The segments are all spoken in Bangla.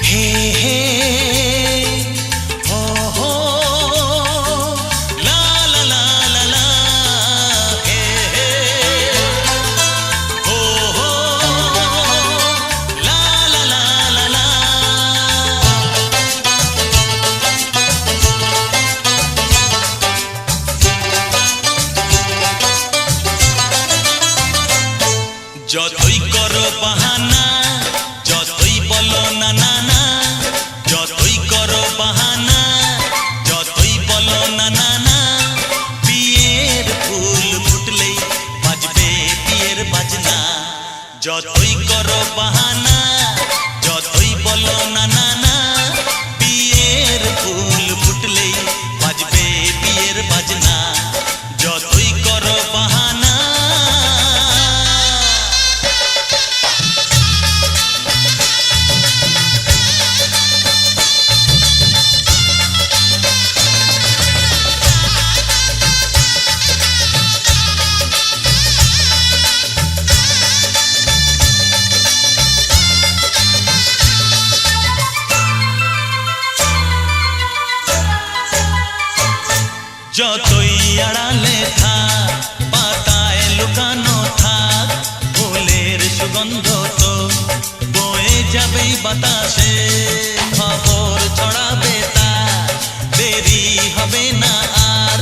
হে হে হো হো লা লা লা লা লা হে হে হো হো লা লা লা লা লা। যতই করো বাহানা, যতই বলো না না না, যতই করো বাহানা, যতই বলো না না না, বিয়ের ফুল ফুটলেই বাজবে বিয়ের বাজনা। যতই করো বাহানা, যতই বলো না না না, বিয়ের ফুল ফুটলেই বাজবে বিয়ের বাজনা। যতই করো বাহানা। যতই আড়ালে থাক, পাতায় লুকানো থাক, ফুলের সুগন্ধ তো বয়ে যাবেই বাতাসে। খবর ছড়াবে তার, দেরি হবে না আর,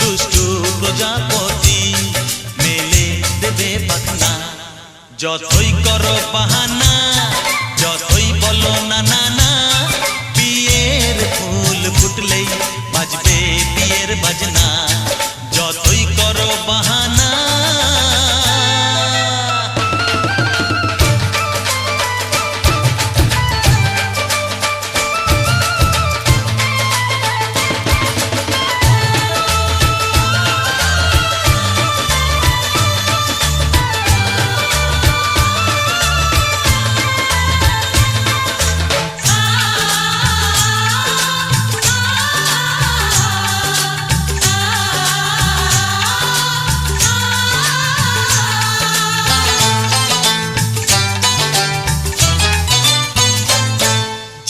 দুষ্টু প্রজাপতি মেলে দেবে পাখনা। যতই করো বাহানা, যতই বলো না না না, বিয়ের ফুল ফুটলেই বাজবে বিয়ের বাজনা। যতই করো বাহানা।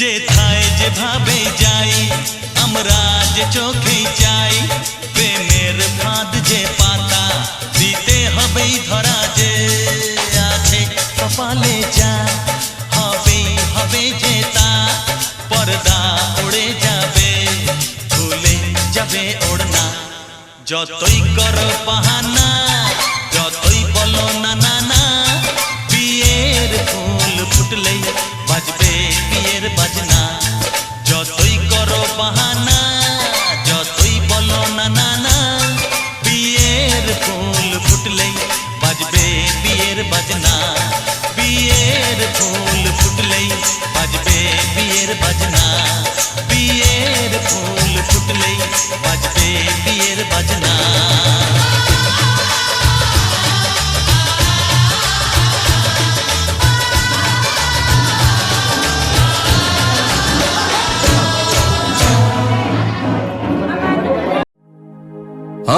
যেথায় যেভাবে যাই আমরা, যে চোখেই চাই, প্রেমের ফাঁদ যে পাতা দিতে হবেই ধরা। যে আছে কপালে যা হবেই হবে যে তা, পর্দা উড়ে যাবে, ভুলে যাবে ওড়না। যতই করো বাহানা, যতই বলো না না না, বিয়ের ফুল ফুটলেই বাজবে বিয়ের বাজনা। যতই করো বাহানা, যতই বলো না না না, বিয়ের ফুল ফুটলেই বাজবে বিয়ের বাজনা। বিয়ের ফুল ফুটলেই বাজবে বিয়ের বাজনা। বিয়ের ফুল ফুটলেই বাজবে বিয়ের বাজনা।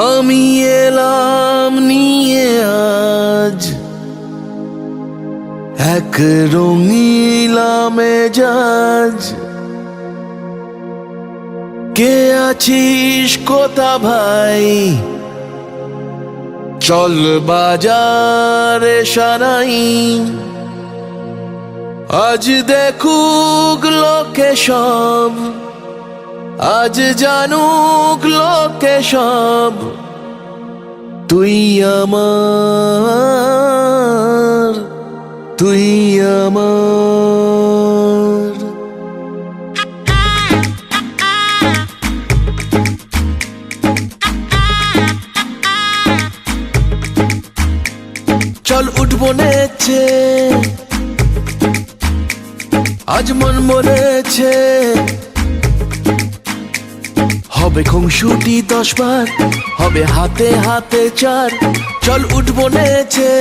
আমি এলাম নিয়ে আজ এক রঙিলা মেজাজ। কে আছিস কোথা ভাই, চল বাজারে সারাই। আজ দেখুক লোকে সব, আজ জানুক লোকে সব, তুই আমার, তুই আমার। চল উঠবো নেচে, আজ মন মরেছে। হবে খুংসুটি 10 বার, হবে হাতে হাতে 4। চল উঠবো নেচে,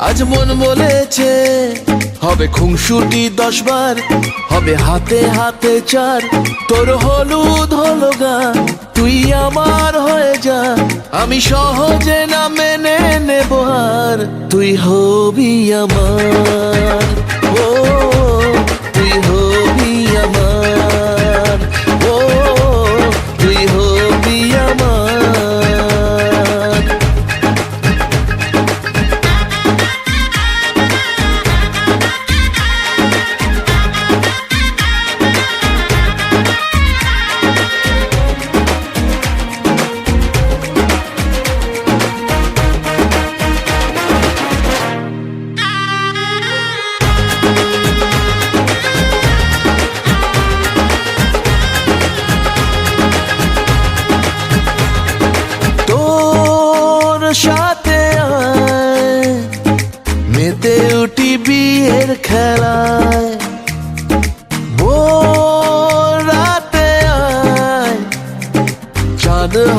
আজ মন বলেছে। হবে খুংসুটি 10 বার, হবে হাতে হাতে 4। তোর হলুদ হলো গা, তুই আমার হয়ে যা। আমি সহজে না মেনে নেব আর, তুই হবি আমার। ও তুই হবি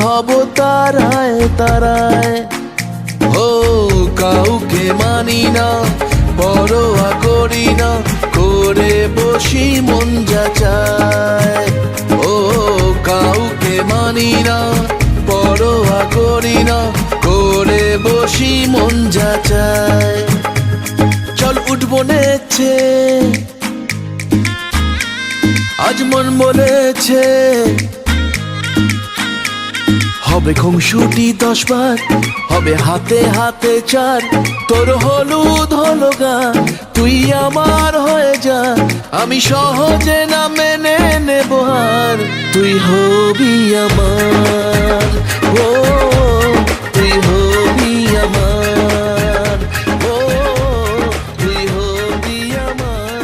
হব তারায় তারায়। ও কাউকে মানি না, পরোয়া করি না, করে বসি মন যা চায়। ও কাউকে মানি না, পরোয়া করি না, করে বসি মন যা চায়। চল উঠবো নেচে, আজ মন বলেছে। হবে খুনসুটি 10 বার, হবে হাতে হাতে 4। তোর হলুদ হলো গা, তুই আমার হয়ে যা। আমি সহজে না মেনে নেব আর, তুই হবি আমার। ও তুই হবি আমার। ও তুই হবি আমার।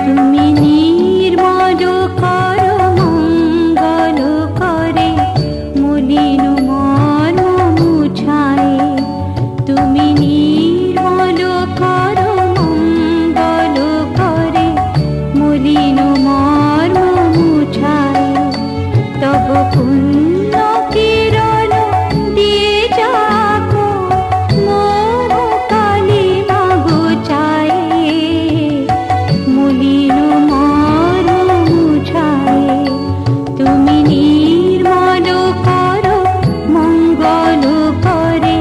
তুমি নির্মল করো মঙ্গল করে মলিন মন মুছায়ে। তুমি নির্মল করো মঙ্গল করে মলিন মন মুছায়ে। তব পুণ্য কিরণ দিয়ে যাকো মোহ কালিমা ঘুচায়ে। মলিন মন মুছায়ে। তুমি নির্মল করো মঙ্গল করে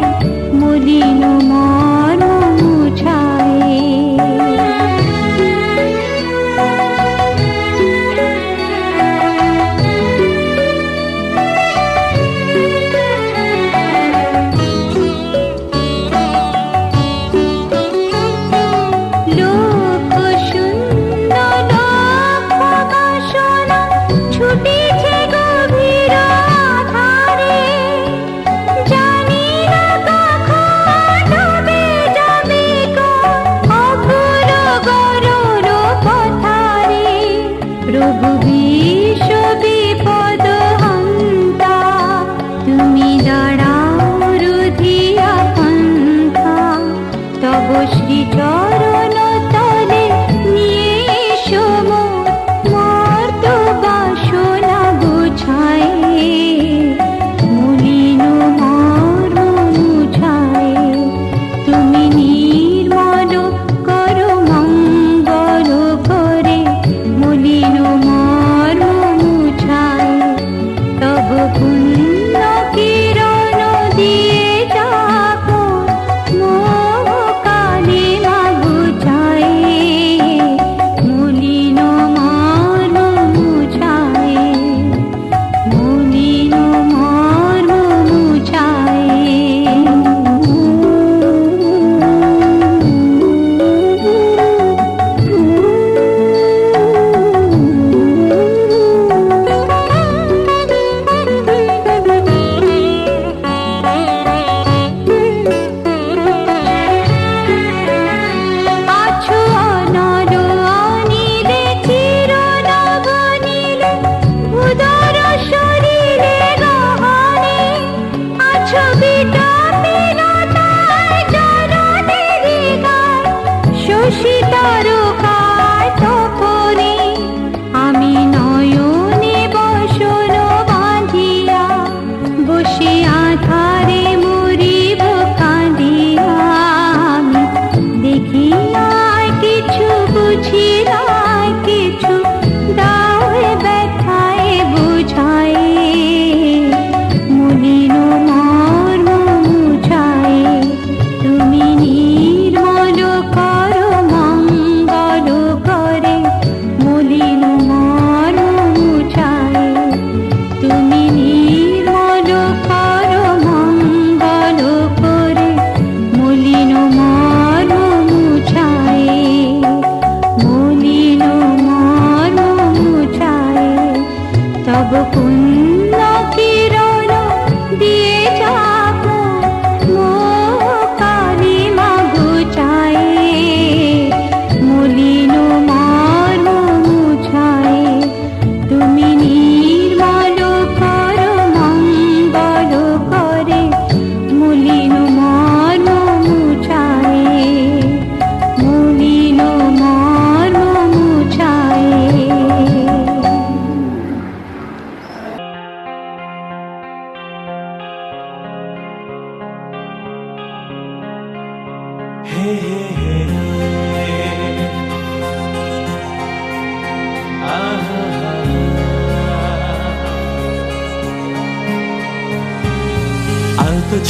মলিন মন মুছায়ে। লোক সুন্দর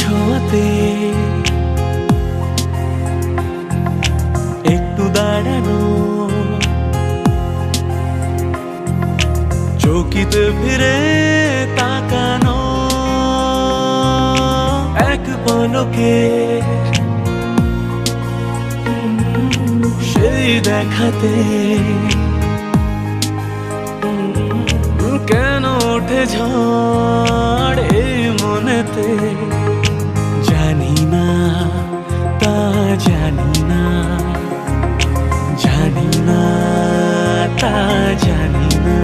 ছোঁয়াতে একটু দাঁড়ানো, চৌকিতে ফিরে তাকানো, এক পলকে সেই দেখাতে কেন ওঠে ঝড় এই মনেতে, জানি না তা জানি না, জানি না তা জানি না।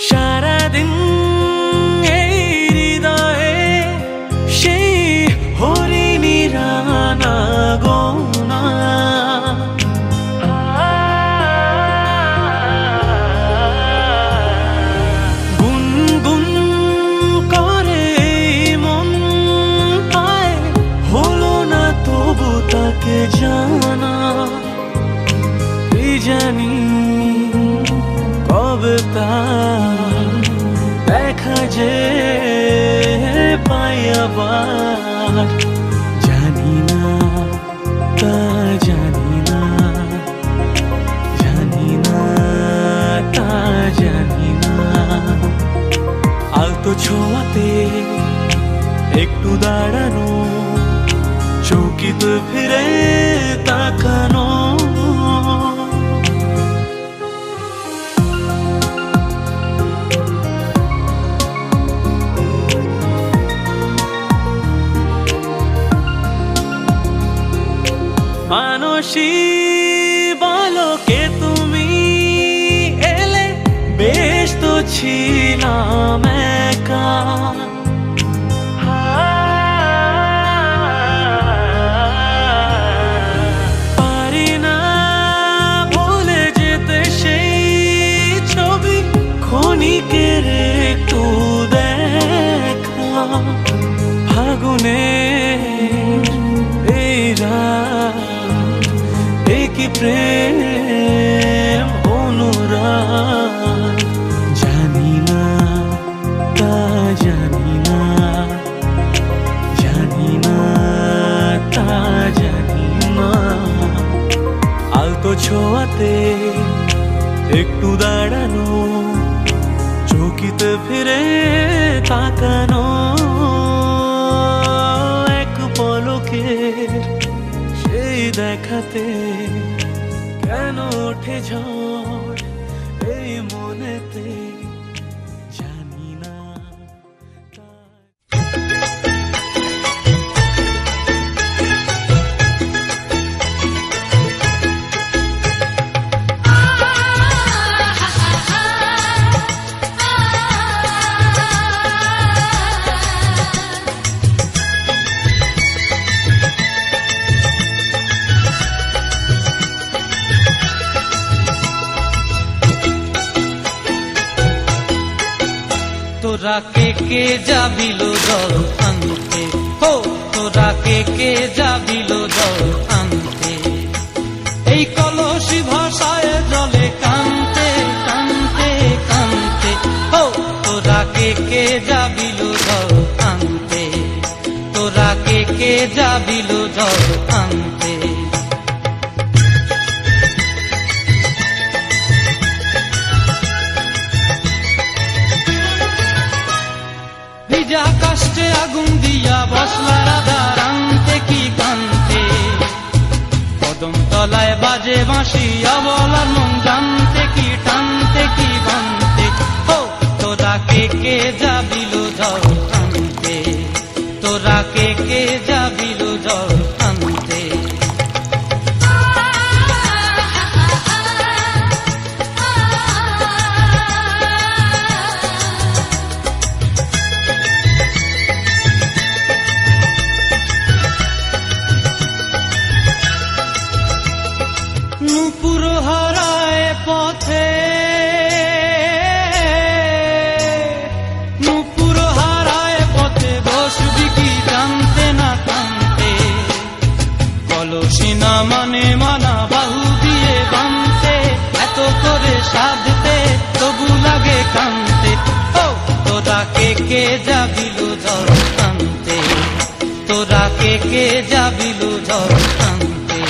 সারাদিন এই হৃদয়ে সেই হরিণীর আনাগোনা, গুনগুন করে মন পায়, হলো না তবু তাকে জানা। কি জানি কবে তা দেখা যে পাই আবার, জানি না তা জানি না, জানি না তা জানি না। আলতো ছোঁয়াতে একটু দাঁড়ানো, চৌকিতে ফিরে তাকানো, মানসী বালকে তুমি এলে, বেশ তো ছিলাম একা। পারি না ভুলে যেতে সেই ছবি, ক্ষণিকের একটু দেখা। ফাগুনে এই রাত, কি প্রেম অনুরাগ, জানি না তা জানি না, জানি না তা জানি না। আলতো ছোঁয়াতে একটু দাঁড়ানো, চৌকিতে ফিরে তাকানো, এক পলকের সেই দেখাতে কেন ওঠে ঝড় এই মনেতে, জানি না। তোরা কে যাবিল জল আনতে, হো তোরা কে যাবিল জল আনতে, এই কলসি ভাষায় জলে কানতে কানতে কানতে, হো তোরা কে যাবিল জল আনতে, তোরা কে যাবিল জল আনতে। ভিজা কাষ্টে আগুন দিয়া বসলা রাধা রান্তে কি কান্তে, কদম তলায় বাজে বাঁশি বলার মন জানতে কি টানতে কি বানতে, ও তোরা কে যাবিল জল আনতে, তোরা কে যাবিল জল আনতে। কে যাবিল জল আনতে, তোরা কে যাবিল জল আনতে।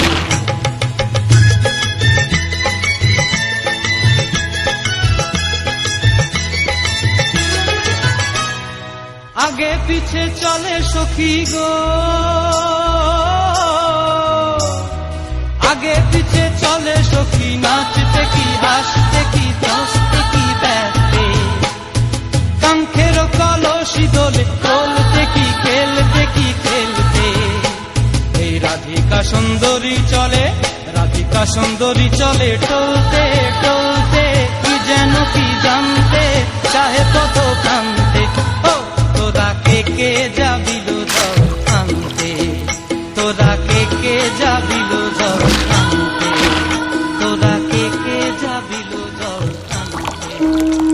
আগে পিছে চলে সখী গো, আগে পিছে চলে সখী, নাচতে কি হাসতে কি দোস্তে কি ব্যস্তে, কাঙ্ক্ষের কলসি দোলে বলতে কি খেলতে কি খেলতে। এই রাধিকা সুন্দরী চলে, রাধিকা সুন্দরী চলে টলতে টলতে, কি যেন কি জানতে চাহে তত কান্তে। ও তোরা কে যাবিল জল আনতে, তোরা কে যাবিল জল আনতে, তোরা কে যাবিল জল আনতে।